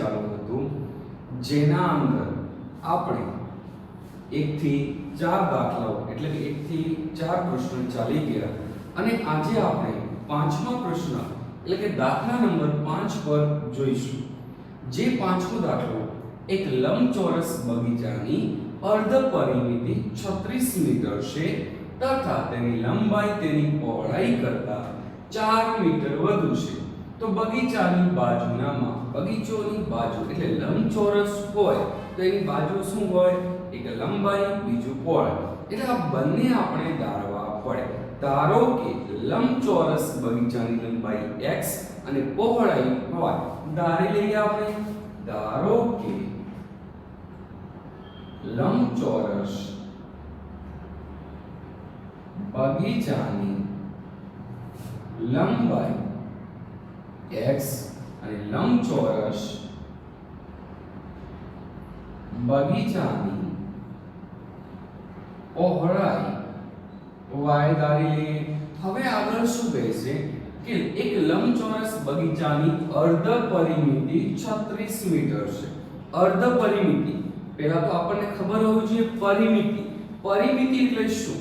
ચાલુ હતું જેના અંદર આપણે 1 થી 4 દાખલાઓ એટલે કે 1 થી 4 પ્રશ્નો ચાલી ગયા અને આજે આપણે પાંચમા પ્રશ્ન એટલે કે દાખલા નંબર 5 પર જોઈશું. જે પાંચમો દાખલો એક લંબચોરસ બગીચાની અર્ધ પરિમિતિ 36 મીટર છે તથા તેની લંબાઈ તેની પહોળાઈ કરતા 4 મીટર વધુ છે. તો બગીચાની બાજુના માપ, બગીચોની બાજુ એટલે લંબચોરસ હોય તો એની બાજુ શું હોય? એક લંબાઈ, બીજું પહોળાઈ. એટલે આ બંને આપણે ધારવા પડે. ધારો કે લંબચોરસ બગીચાની લંબાઈ x અને પહોળાઈ y. ધારી લઈએ આપણે. ધારો કે લંબચોરસ બગીચાની લંબાઈ x અને લંબચોરસ બગીચાની પહોળાઈ y ધારી લઈએ. હવે આગળ શું કહે છે કે એક લંબચોરસ બગીચાની અર્ધ પરિમિતિ 36 મીટર છે. અર્ધ પરિમિતિ પહેલા તો આપણને ખબર હોવી જોઈએ પરિમિતિ. પરિમિતિ એટલે શું?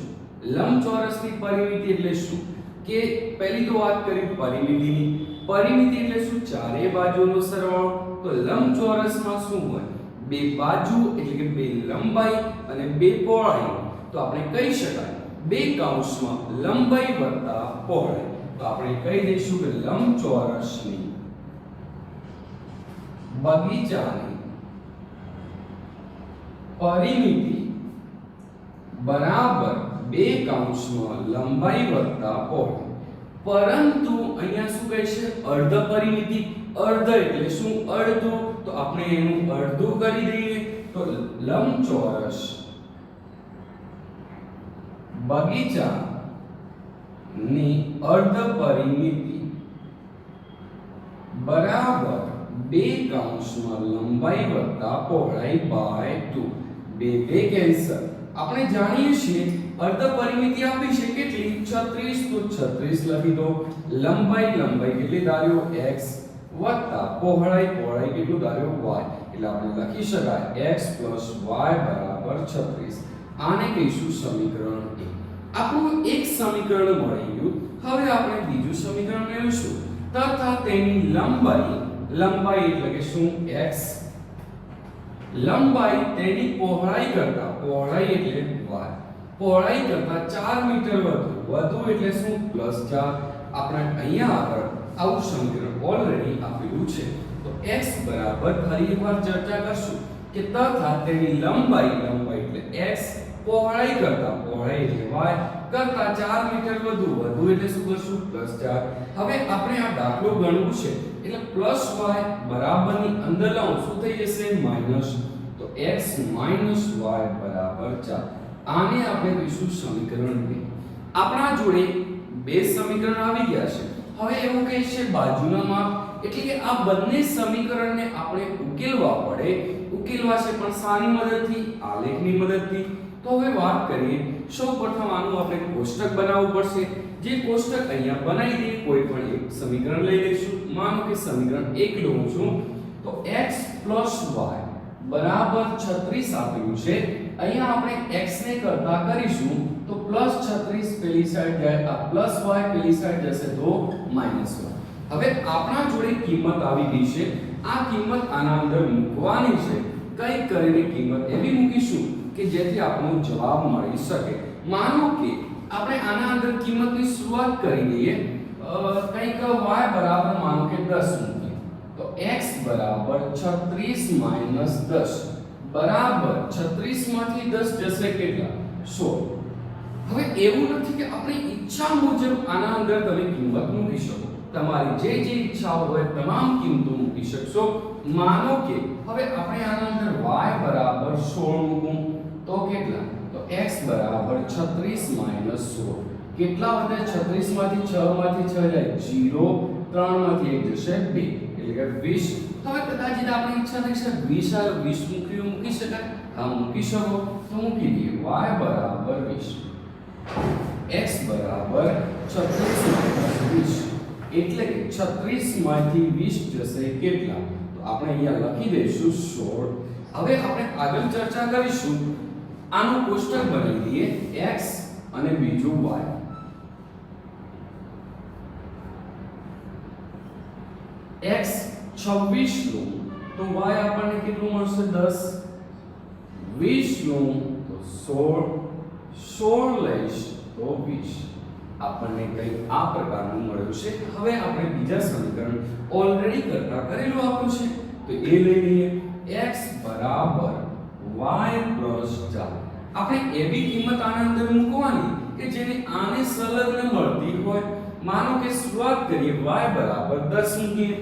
લંબચોરસની પરિમિતિ એટલે શું? કે પહેલી તો વાત કરી પરિમિતિની. પરિમિતિ એટલે શું? ચારે બાજુનો સરવાળો. તો લંબચોરસમાં શું હોય? બે બાજુ એટલે કે બે લંબાઈ અને બે પહોળાઈ. તો આપણે કહી શકાય બે કૌંસમાં લંબાઈ વત્તા પહોળાઈ. તો આપણે કહી દઈશું કે લંબચોરસની બગીચાની પરિમિતિ બરાબર બે કૌંસમાં લંબાઈ વત્તા પહોળાઈ. પરંતુ અહીંયા શું કહે છે? અર્ધ પરિમિતિ. અર્ધ એટલે શું? અડધું. તો આપણે એનું અડધું કરી દઈએ. તો લંબચોરસ બગીચાની અર્ધ પરિમિતિ બરાબર બે કૌંસમાં લંબાઈ વત્તા પહોળાઈ બાય 2. બે બે કેન્સલ. આપણે જાણીએ છીએ અર્ધ પરિમિતિ આપી છે કેટલી? 36. તો 36 લખી દો. લંબાઈ કેટલી ધાર્યો? x વત્તા પહોળાઈ કેટલું ધાર્યો? y. એટલે આપણે લખી શકાય x y બરાબર 36. આને કહીશું સમીકરણ 1. આપણું એક સમીકરણ મળી ગયું. હવે આપણે બીજું સમીકરણ મેળવીશું. તથા તેની લંબાઈ એટલે કે શું? x લંબાઈ તેની પહોળાઈ કરતા, પહોળાઈ એટલે y, પહોળાઈ કરતા 4 મીટર વધુ એટલે શું? +4. આપણે અહીંયા આગળ આવું સમીકરણ ઓલરેડી આપેલું છે. તો x બરાબર ફરી એકવાર ચર્ચા કરશું કે તથા તેની લંબાઈ એટલે x પહોળાઈ એટલે y કરતા 4 મીટર વધુ એટલે શું કરશું? +4. હવે આપણે આ દાખલો ગણવું છે એટલે +y બરાબરની અંદર લાવો શું થઈ જશે? માઈનસ. તો x - y બરાબર 4. આને આપણે કહીશું સમીકરણ 2. આપણા જોડે બે સમીકરણ આવી ગયા છે. હવે એવું કહે છે બાજુના માપ એટલે કે આ બંને સમીકરણને આપણે ઉકેલવા પડે. ઉકેલવા છે પણ શાની મદદથી? આલેખની મદદથી. તો હવે વાત કરીએ. સૌપ્રથમ આનું આપણે કોષ્ટક બનાવવું પડશે. જે કોષ્ટક અહીંયા બનાવી દઈએ. કોઈ પણ એક સમીકરણ લઈ લઈશું. માનો કે સમીકરણ 1 લઉં છું. તો x y બરાબર 36 આપેલું છે. અહીંયા આપણે x ને કરતા કરીશું તો +36 પેલી સાઈડ જાય, આ +y પેલી સાઈડ જશે તો -y. હવે આપણા જોડે કિંમત આવી ગઈ છે. આ કિંમત આના અંદર મૂકવાની છે. કઈ કરીને કિંમત એવી મૂકીશું કે જેથી આપણો જવાબ મળી શકે. માનો કે આપણે આના અંદર કિંમતની શરૂઆત કરી દઈએ. કંઈક y બરાબર માનો કે 10 મૂકીએ. તો x બરાબર 36 - 10 બરાબર 36 માંથી 10 જશે કેટલા? 16. હવે એવું નથી કે આપણી ઈચ્છા મુજબ આના અંદર તમે કિંમત મૂકી શકો. તમારી જે ઈચ્છા હોય તમામ કિંમતો મૂકી શકશો. માનો કે હવે આપણે આના અંદર y બરાબર 16 મૂકું તો કેટલા? તો x બરાબર 36 - 16. કેટલા વધે? 36 માંથી 6 માંથી 6 જાય 0, 3 માંથી 1 જશે 2 એટલે કે 20. હવે કદાચ આપણી ઈચ્છા થઈ છે 20 મૂકી શકાય. હા મૂકી શકો તો મૂકી દઈએ. y બરાબર 20, x બરાબર 36 - 20 એટલે કે 36 માંથી 20 જશે કેટલા? તો આપણે અહીંયા લખી દઈશું 16. હવે આપણે આગળ ચર્ચા કરીશું આનું કોષ્ટક બનાવી દઈએ x અને બીજું y. x 26 નું તો y આપણને કેટલું મળશે 10, 20 નું તો 16, 16 લઈશ તો 20. આપણને કંઈક આ પ્રકારનું મળ્યું છે. હવે આપણે બીજા સમીકરણ ઓલરેડી કરતા કરેલું આપ્યું છે તો એ લઈ લઈએ. x બરાબર y પ્લસ 4. આપણે એવી કિંમત આના અંદર મૂકવાની કે જેની આને સંલગ્ન મળતી હોય. માનો કે શરૂઆત કરીએ y બરાબર 10 મૂકીએ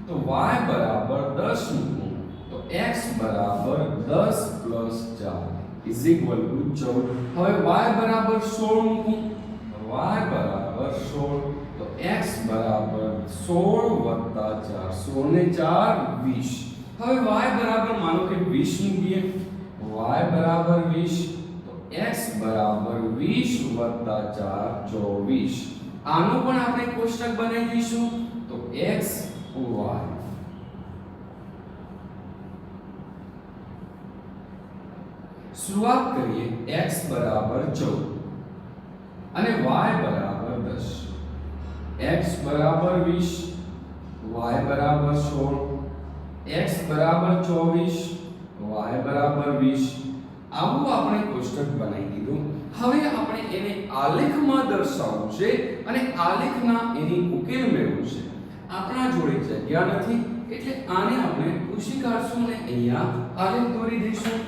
તો y બરાબર 10 મૂકું તો x બરાબર 10 પ્લસ 4 ઇઝ ઇક્વલ ટુ 14. હવે y બરાબર 16 મૂકું y બરાબર 16 તો x બરાબર 16 વત્તા 4 16 ને 4 20. હવે y બરાબર માનો કે 20 મૂકીએ y બરાબર 20 તો x બરાબર 20 વત્તા 4 24. આનું પણ આપણે કોષ્ટક બનાવી દઈશું તો x y. શરૂઆત કરીએ x બરાબર 14 અને y બરાબર 10. x બરાબર 20 y બરાબર 16 x બરાબર 24 y બરાબર 20. આવું આપણે કોષ્ટક બનાવી દીધું. હવે આપણે એને આલેખમાં દર્શાવવું છે અને આલેખના એની ઉકેલ મેળવવું છે. આપણા જોડે જગ્યા નથી એટલે આને આપણે પૂછી કાઢશું અને અહીંયા આલેખ દોરી દઈશું.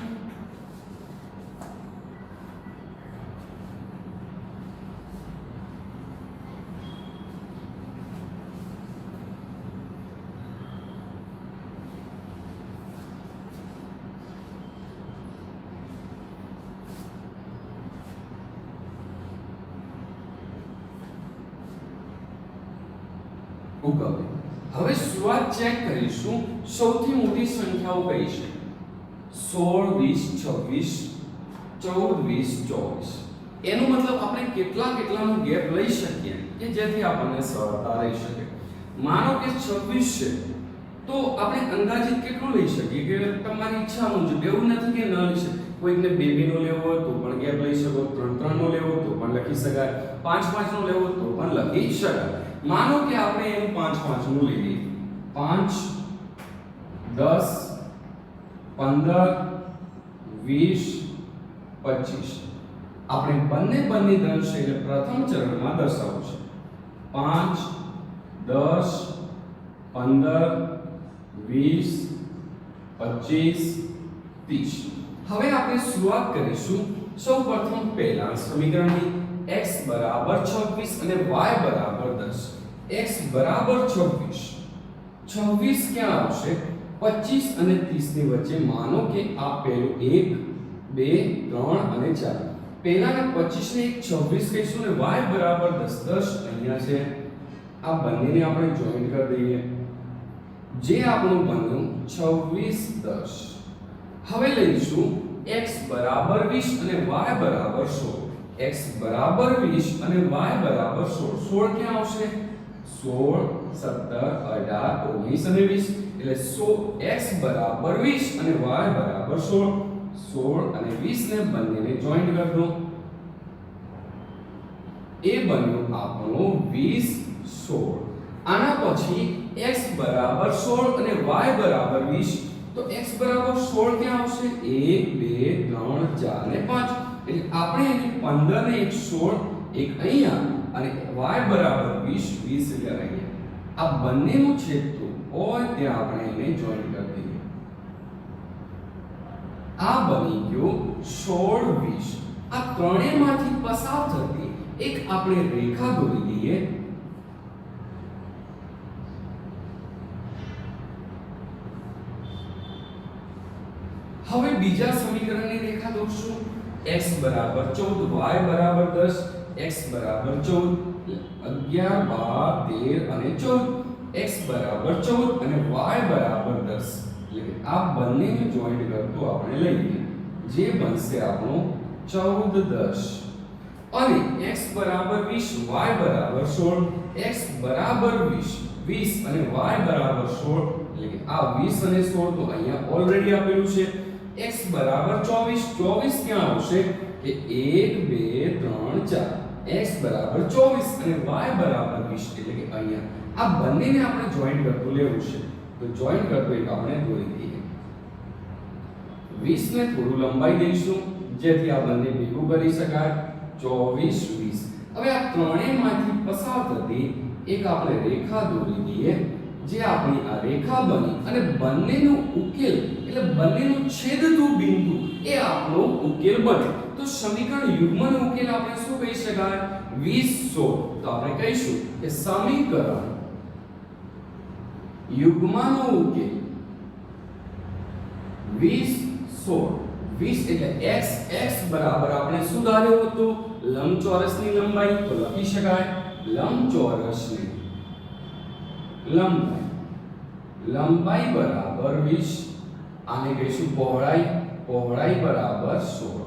હવે શરૂઆત ચેક કરીશું. સૌથી મોટી સંખ્યાઓ કઈ છે? 16 20 26 14 20 24. એનો મતલબ આપણે કેટલાનો ગેપ લઈ શકીએ કે જેથી આપણને સરળતા રહી શકે. માનો કે 26 છે તો આપણે અંદાજિત કેટલું લઈ શકીએ કે તમારી ઈચ્છા મુજબ. એવું નથી કે ન લઈ શકે. કોઈકને 2 નો લેવો હોય તો પણ ગેપ લઈ શકો, 3 નો લેવો તો પણ લખી શકાય, 5 નો લેવો તો પણ લખી શકાય. માનો કે આપણે એનું 5 નું લઈ લઈએ. 5 10 15 20 25. આપણે બંને દંશ એટલે પ્રથમ ચરણમાં દર્શાવવું છે. 5 10 15 20 25 30. હવે આપણે શરૂઆત કરીશું સૌપ્રથમ પહેલા સમીકરણની. x બરાબર 26 અને y બરાબર 10. x બરાબર 26. 26 ક્યાં આવશે? 25 અને 30 ની વચ્ચે. માનો કે આ પહેલું 1 2 3 અને 4. પહેલાના 25 ને 26 કહીશું ને y બરાબર 10. 10 અહીંયા છે. આ બંનેને આપણે જોઈન્ટ કરી દઈએ જે આપણું બન્યું 26 10. હવે લઈશું x બરાબર 20 અને y બરાબર 16. x બરાબર 20 અને y બરાબર 16. 16 ક્યાં આવશે? 16 17 18 19 અને 20. એટલે x બરાબર 20 અને y બરાબર 16. 16 અને 20 ને બંનેને જોઈન્ટ કરી દો. એ બન્યું આપણું 20 16. આના પછી x બરાબર 16 અને y બરાબર 20. તો x બરાબર 16 ક્યાં આવશે? 1 2 3 4 અને 5. એટલે આપણે એને 15 ને 1 16 એક અહીંયા અને y બરાબર 20 20 એટલે અહીંયા. આ બંનેનું છેદતું હોય ત્યાં આપણે એને જોઈન્ટ કરી દઈએ. આ બની ગયો 16 20. આ ત્રણેયમાંથી પસાર થતી એક આપણે રેખા દોરી દઈએ. હવે બીજા સમીકરણની રેખા દોરશું. x બરાબર 14 y બરાબર 10. x બરાબર 14 11 12 13 અને 14. x બરાબર 14 અને y બરાબર 10. એટલે આ બંનેને જોઈન્ટ કરતો આપણે લઈએ જે બનશે આપણો 14 10. અને x બરાબર 20 y બરાબર 16. x બરાબર 20 20 અને y બરાબર 16 એટલે કે આ 20 અને 16 તો અહીંયા ઓલરેડી આપેલું છે x બરાબર 24 24 ક્યાં આવશે કે 1 2 3 4 x બરાબર 24 અને y બરાબર 20 એટલે કે અહીંયા આ બંનેને આપણે જોઈન્ટ કરતું લેવું છે તો જોઈન્ટ કરતું એક આપણે દોરી દઈએ 20 ને થોડું લંબાઈ દઈશું જેથી આ બંને ભેગું કરી શકાય 24 20 હવે આ ત્રણેયમાંથી પસાર થતી એક આપણે રેખા દોરી દઈએ જે આપણી આ રેખા બની અને બંનેનો ઉકેલ એટલે બંનેનું છેદતું બિંદુ એ આપણો ઉકેલ બને તો સમીકરણ યુગ્મનો ઉકેલ આપણે શું કહી શકાય 20 16 તો આપણે કહીશું કે સમીકરણ યુગ્મનો ઉકેલ 20 16 20 એટલે x બરાબર આપણે શું ધાર્યું હતું લંબચોરસની લંબાઈ તો લખી શકાય લંબચોરસની લંબાઈ બરાબર 20 આને કહીશું પહોળાઈ બરાબર 16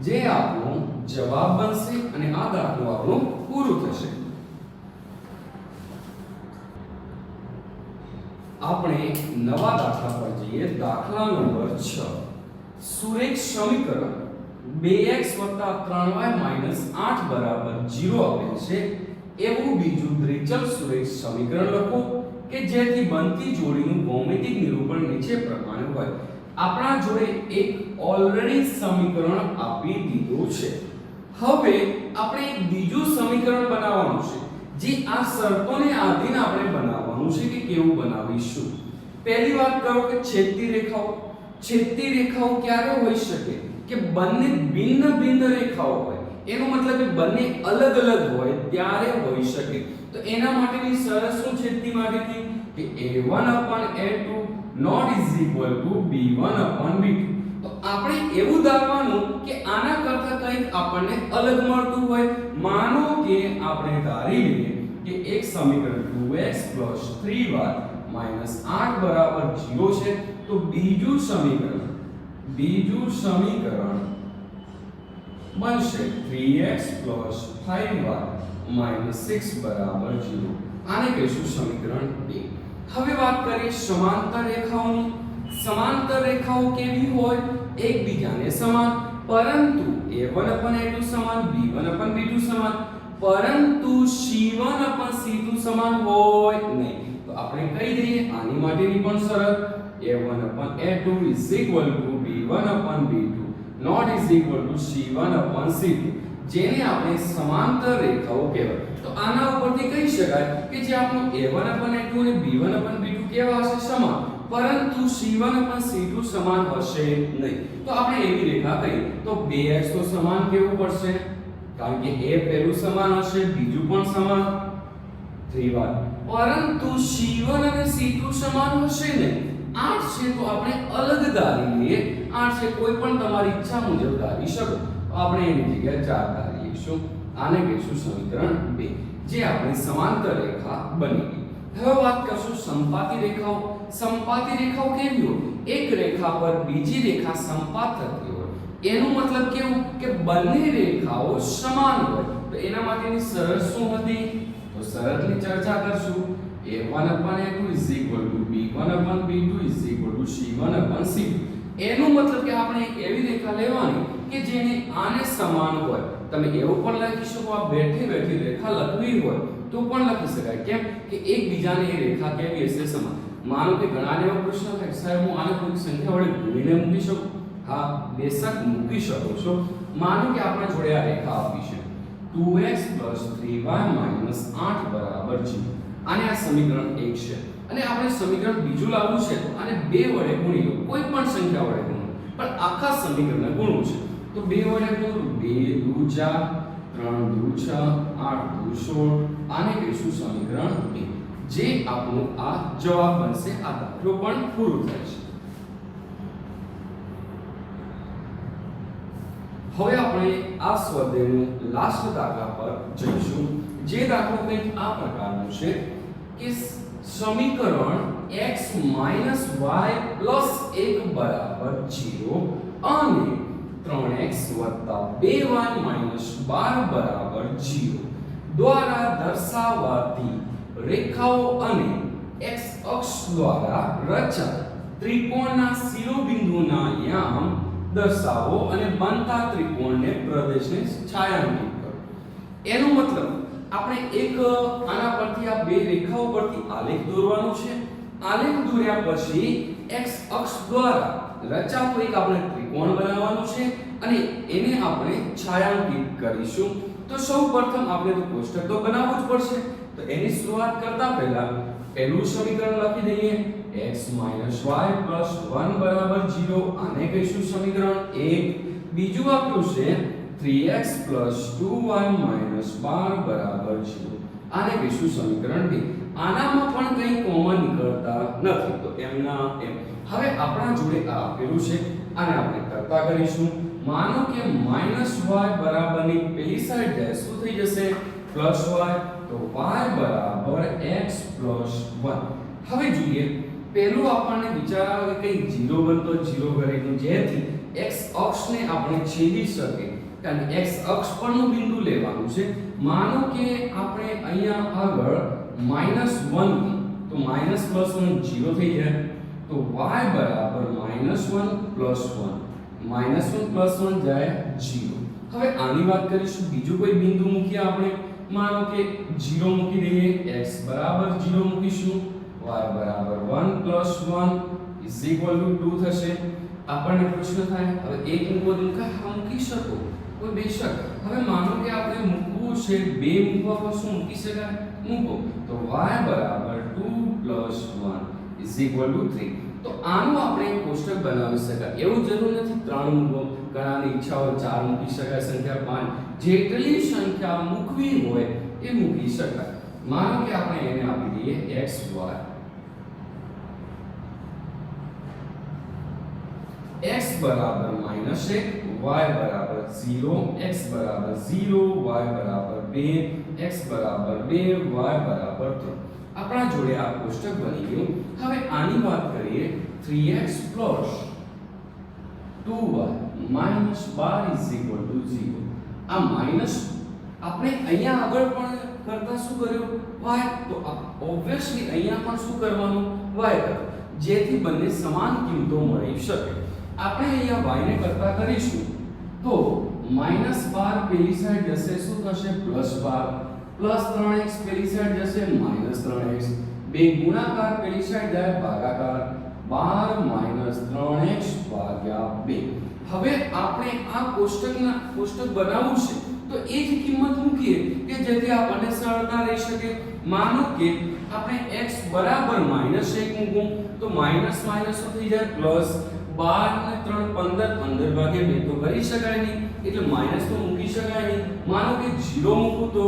જે આપણો જવાબ બનશે અને આ દાખલો આપણો પૂરું થશે આપણે નવા દાખલા પર જઈએ દાખલા નંબર 6 સુરેખ સમીકરણ 2x 3y 8 બરાબર 0 આપેલ છે એવું બીજું દ્વિચલ સુરેખ સમીકરણ લખો કે જેથી બનતી જોડીનું ભૌમિતિક નિરૂપણ નીચે પ્રમાણે હોય આપણા જોડે એક ઓલરેડી સમીકરણ આપી દીધું છે હવે આપણે એક બીજું સમીકરણ બનાવવાનું છે જે આ શરતોને આધીન આપણે બનાવવાનું છે કે કેવું બનાવીશું પહેલી વાત કરો કે છેદતી રેખાઓ ક્યારે હોઈ શકે કે બંને ભિન્ન રેખાઓ હોય એનો મતલબ કે બંને અલગ હોય ત્યારે હોઈ શકે તો એના માટેની શરત શું છેદતી માટેની કે a1/a2 not is equal to b1/b2 તો આપણે એવું ધારવાનું કે આના કરતા કંઈક આપણને અલગ મળતું હોય માનો કે આપણે ધારી લઈએ કે એક સમીકરણ 2x 3y 8 બરાબર 0 છે તો બીજું સમીકરણ બનશે 3x 5y 6 બરાબર 0 આને કહીશું સમીકરણ 2 હવે વાત કરીએ સમાંતર રેખાઓ કેવી હોય એકબીજાને સમાન પરંતુ a1/a2 સમાન b1/b2 સમાન પરંતુ c1/c2 સમાન હોય નહીં તો આપણે કહી દઈએ આની માટેની પણ શરત a1/a2 b1/b2 not is equal to c1/c2 જેને આપણે સમાંતર રેખાઓ કહેવાય તો આના ઉપરથી કહી શકાય કે જે આપણો a1/a2 અને b1/b2 કેવા હશે સમાન પરંતુ c1/c2 સમાન હશે નહીં તો આપણે એવી રેખા કહીએ તો 2x તો સમાન કેવું પડશે કારણ કે a પહેલું સમાન હશે બીજું પણ સમાન 3y પરંતુ c1 અને c2 સમાન હશે નહીં 8 છે તો આપણે અલગ ધારી લઈએ 8 છે કોઈ પણ તમારી ઈચ્છા મુજબ ધારી શકો આપણે એની જગ્યાએ 4 ધારી લઈશું આને કહીશું સમીકરણ 2 જે આપણી સમાંતર રેખા બની ગઈ હવે વાત કરશું સંપાતી રેખાઓ કેવી હોય એક રેખા પર બીજી રેખા સંપાત થતી હોય એનો મતલબ કેવું કે બંને રેખાઓ સમાન હોય તો એના માટેની શરત શું હતી તો શરતની ચર્ચા કરશું a1/a2 b1/b2 c1/c2 એનો મતલબ કે આપણે એક એવી રેખા લેવાની કે જેને આને સમાન હોય તમે એવું પણ લખી શકો આ બેઠી રેખા લખવી હોય તો પણ લખી શકાય કેમ કે એકબીજાને એ રેખા કેવી હશે સમાન માનો કે ઘણાને એવો પ્રશ્ન થાય સાહેબ હું આને કોઈ સંખ્યા વડે ગુણીને મૂકી શકું હા બેશક મૂકી શકો છો માનો કે આપણા જોડે આ રેખા આપી છે 2x 3y 8 બરાબર 0 આને આ સમીકરણ 1 છે અને આપણે સમીકરણ બીજું લાવવું છે તો આને 2 વડે ગુણી લો કોઈ પણ સંખ્યા વડે ગુણો પણ આખા સમીકરણને ગુણવું છે તો 2 વડે ગુણો 2 દુ 4 3 દુ 6 8 દુ 16 આને કહીશું સમીકરણ 2 જે આપણું આ જવાબ બનશે આ દાખલો પણ પૂરો થાય છે હવે આપણે આ સ્વાધ્યાયનું લાસ્ટ દાખલા પર જઈશું જે દાખલો કંઈક આ પ્રકારનો છે કે સમીકરણ x - y + 1 બરાબર 0 અને 3x + 2y - 12 બરાબર 0 દ્વારા દર્શાવાતી રેખાઓ અને x અક્ષ દ્વારા રચાયેલ ત્રિકોણના શિરોબિંદુના યામ દર્શાવો અને બનતા ત્રિકોણને પ્રદેશને છાયાંકિત કરો. એનો મતલબ આપણે એક આના પરથી આ બે રેખાઓ પરથી આલેખ દોરવાનો છે. આલેખ દોર્યા પછી x અક્ષ દ્વારા રચાતો એક આપણે ત્રિકોણ બનાવવાનું છે અને એને આપણે છાયાંકિત કરીશું. તો સૌપ્રથમ આપણે તો કોષ્ટક તો બનાવવું જ પડશે. તો એની શરૂઆત કરતા પહેલા પહેલું સમીકરણ લખી દઈએ x - y + 1 = 0. આને કહીશું સમીકરણ 1. બીજું આપ્યું છે 3x + 2y - 12 = 0. આને કહીશું સમીકરણ 2. આનામાં પણ કંઈ કોમન નીકળતા નથી તો એમના એમ. હવે આપણા જોડે આ આપેલું છે આને આપણે કરતા કરીશું. માનો કે -y બરાબરની પેલી સાઈડ જાય શું થઈ જશે +y તો y બરાબર x + 1. હવે જોઈએ પહેલું આપણને વિચાર આવે કે 0 બનતો 0 કરીશું જેથી x અક્ષને આપણે છેદી શકીએ કારણ કે x અક્ષ પરનું બિંદુ લેવાનું છે. માનો કે આપણે અહીંયા આગળ -1 તો માઇનસ પ્લસ 1 0 થઈ જાય તો y બરાબર -1 + 1 -1 + 1 જાય 0. હવે આની વાત કરીશું બીજું કોઈ બિંદુ મૂકીએ આપણે. માનો કે 0 મૂકી દઈએ x બરાબર 0 મૂકીશું y બરાબર 1 + 1 = 2 થશે. આપણને પ્રશ્ન થાય હવે એક મૂકો તો મૂકી શકો કોઈ બેશક. હવે માનો કે આપણે મૂકવું છે બે મૂકવા પર શું મૂકી શકાય મૂકો તો y બરાબર 2 + 1 = 3. તો આનું આપણે એક કોષ્ટક બનાવી શકાય. એવું જરૂર નથી 3 મૂકો. ઘણાની ઈચ્છા હોય 4 મૂકી શકાય સંખ્યા 5 જેટલી સંખ્યા મૂકવી હોય એ મૂકી શકાય. માનો કે આપણે એને આપી દઈએ x y. x બરાબર -1 y બરાબર 0 x બરાબર 0 y બરાબર 2 x બરાબર 2 y બરાબર 3. આપણા જોડે આ કોષ્ટક બની ગયું. હવે આની વાત કરીએ 3x + 2y - 12 = 0. આ માઈનસ આપણે અહીંયા આગળ પણ કરતા શું કર્યું y તો ઓબ્વિયસલી અહીંયા પણ શું કરવાનું y કરવાનું જેથી બંને સમાન કિંમતો મળી શકે. આપણે અહીંયા y ને કરતા કરીશું તો -12 પેલી સાઈડ જશે શું થશે +12 +3x પેલી સાઈડ જશે -3x બે ગુણાકાર પેલી સાઈડ જાય ભાગાકાર 12 - 3x / 2. હવે આપણે આ કોષ્ટક બનાવવું છે તો એ જ કિંમત મૂકીએ કે જેથી આપણને સરળતા રહી શકે. માનો કે આપણે x બરાબર -1 મૂકું તો માઈનસ માઈનસ થઈ જાય પ્લસ 12 ને 3 15 15 ભાગ્યા 2 તો કરી શકાય નહીં એટલે માઈનસ તો મૂકી શકાય નહીં. માનો કે 0 મૂકું તો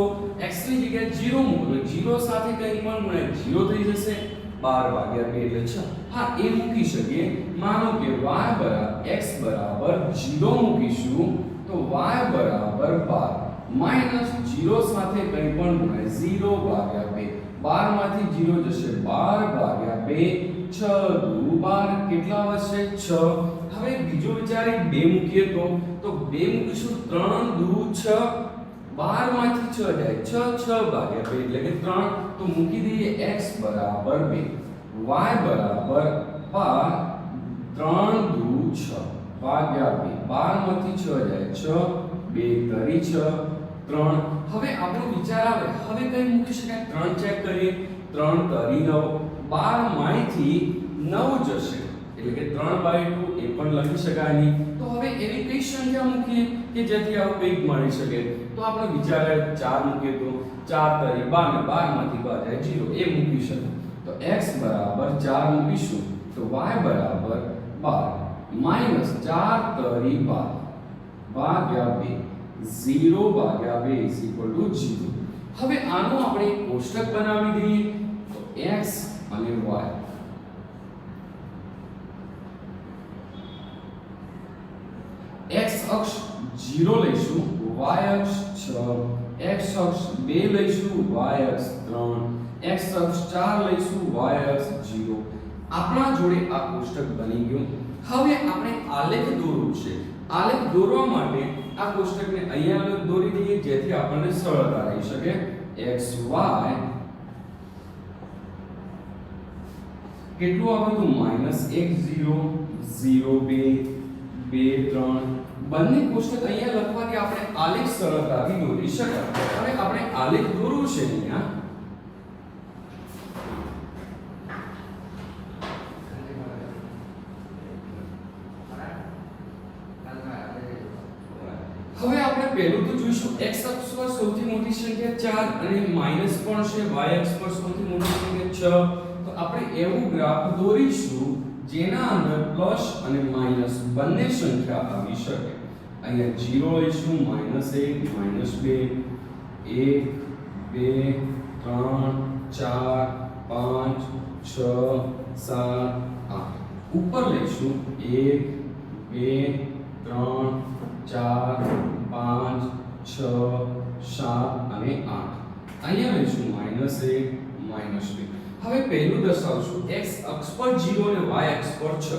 x ની જગ્યાએ 0 મૂકું તો 0 સાથે કંઈ પણ ગુણાય 0 થઈ જશે 12 ભાગ્યા 2 એટલે 6. હા એ મૂકી શકીએ. માનો કે x બરાબર 0 મૂકીશું તો y બરાબર 12 માઈનસ 0 સાથે કંઈ પણ ગુણાય 0 ભાગ્યા 2 12 માંથી 0 જશે 12 ભાગ્યા 2 6 દુ 12 કેટલા વધશે 6. હવે બીજો વિચારી 2 મૂકીએ તો 2 મૂકીશું 3 દુ 6 12 માંથી 6 જાય 6 ભાગ્યા 2 એટલે કે 3 તો મૂકી દઈએ x બરાબર 2 y બરાબર 12 3 દુ 6 ભાગ્યા 2 12 માંથી 6 જાય 6 2 તરી 6 3. હવે આપણો વિચાર આવે હવે કઈ મૂકી શકાય 3 ચેક કરીએ 3 તરી 9 12 માંથી 9 જશે એટલે કે 3/2 એ પણ લખી શકાય નહીં. તો હવે એવી કઈ સંખ્યા મૂકીએ કે જેથી આવું કંઈક મળી શકે. તો આપણે વિચારે 4 મૂકીએ તો 4 તરી 12 ને 12 માંથી 2 જાય 0 એ મૂકી શકાય. તો x બરાબર 4 મૂકીશું તો y બરાબર 12 માઈનસ 4 તરી 12 ભાગ્યા 2 0 ભાગ્યા 2 0. હવે આનું આપણે એક કોષ્ટક બનાવી દઈએ તો x અને y. x અક્ષ 0 લઈશું y અક્ષ 6 x અક્ષ 2 લઈશું y અક્ષ 3 x અક્ષ 4 લઈશું y અક્ષ 0. આપણા જોડે આ કોષ્ટક બની ગયું. હવે આપણે આલેખ દોરવું છે. આલેખ દોરવા માટે આ કોષ્ટકને અહીંયા દોરી દઈએ જેથી આપણને સરળતા રહી શકે. x y કેટલું આવ્યું હતું -1 0 0 2 2 3 બંને કોષ્ટક અહીંયા લખવાથી આપણે આલેખ સરળતાથી દોરી શકાય. હવે આપણે આલેખ દોરવું છે અહીંયા. હવે આપણે પહેલું તો જોઈશું x અક્ષ પર સૌથી મોટી સંખ્યા 4 અને માઈનસ પણ છે, y અક્ષ પર સૌથી મોટી સંખ્યા 6. તો આપણે એવું ગ્રાફ દોરીશું જેના અંદર પ્લસ અને માઈનસ બંને સંખ્યા આવી શકે. અહીંયા 0 લઈશું, -1 -2 1 2 3 4 5 6 7 8. ઉપર લઈશું 1 2 3 4 5 6 7 અને 8. અહીંયા લઈશું -1 -2. હવે પહેલું દર્શાવશું x અક્ષ પર 0 અને y અક્ષ પર 6.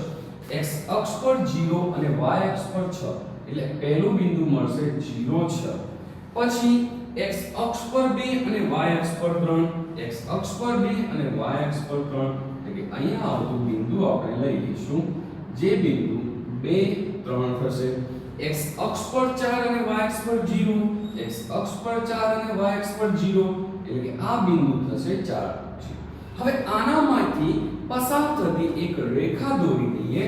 x અક્ષ પર 0 અને y અક્ષ પર 6 એટલે પહેલું બિંદુ મળશે 0 6. પછી x અક્ષ પર 2 અને y અક્ષ પર 3. x અક્ષ પર 2 અને y અક્ષ પર 3 એટલે કે અહીંયા આવતું બિંદુ આપણે લઈ લઈશું જે બિંદુ 2 3 થશે. x અક્ષ પર 4 અને y અક્ષ પર 0. x અક્ષ પર 4 અને y અક્ષ પર 0 એટલે કે આ બિંદુ થશે 4. હવે આનામાંથી પસાર થતી એક રેખા દોરી દઈએ.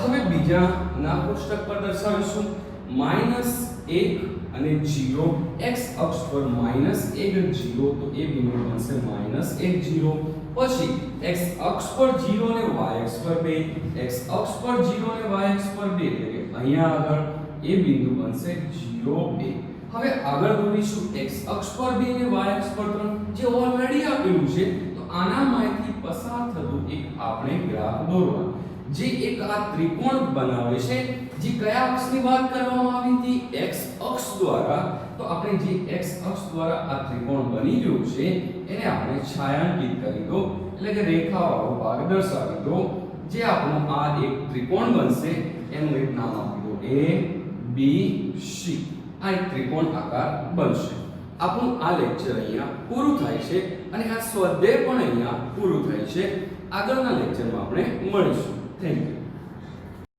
હવે બીજા ના કોષ્ટક પર દર્શાવીશું -1 અને 0. x અક્ષ પર -1 0 તો એ બિંદુ બનશે -1 0. પછી x અક્ષ પર 0 અને y અક્ષ પર 2. x અક્ષ પર 0 અને y અક્ષ પર 2 એટલે કે અહીંયા આગળ એ બિંદુ બનશે 0 2. હવે આગળ દોરીશું x અક્ષ પર 2 અને y અક્ષ પર 3 જે ઓલરેડી આપેલું છે. તો આનામાંથી પસાર થતું એક આપણે ગ્રાફ દોરવા જે એક આ ત્રિકોણ બનાવે છે. જે કયા અક્ષની વાત કરવામાં આવી હતી? x અક્ષ દ્વારા. તો આપણે જે x અક્ષ દ્વારા આ ત્રિકોણ બની રહ્યું છે એને આપણે છાયાંકિત કરી દો એટલે કે રેખાવાળો ભાગ દર્શાવી દો જે આપણો આ એક ત્રિકોણ બનશે. એનું એક નામ આપી દો a b c. આ એક ત્રિકોણ આકાર બનશે. આપણું આ લેક્ચર અહીંયા પૂરું થાય છે અને આ સ્વાધ્યાય પણ અહીંયા પૂરું થાય છે. આગળના લેક્ચરમાં આપણે મળીશું. Thank you.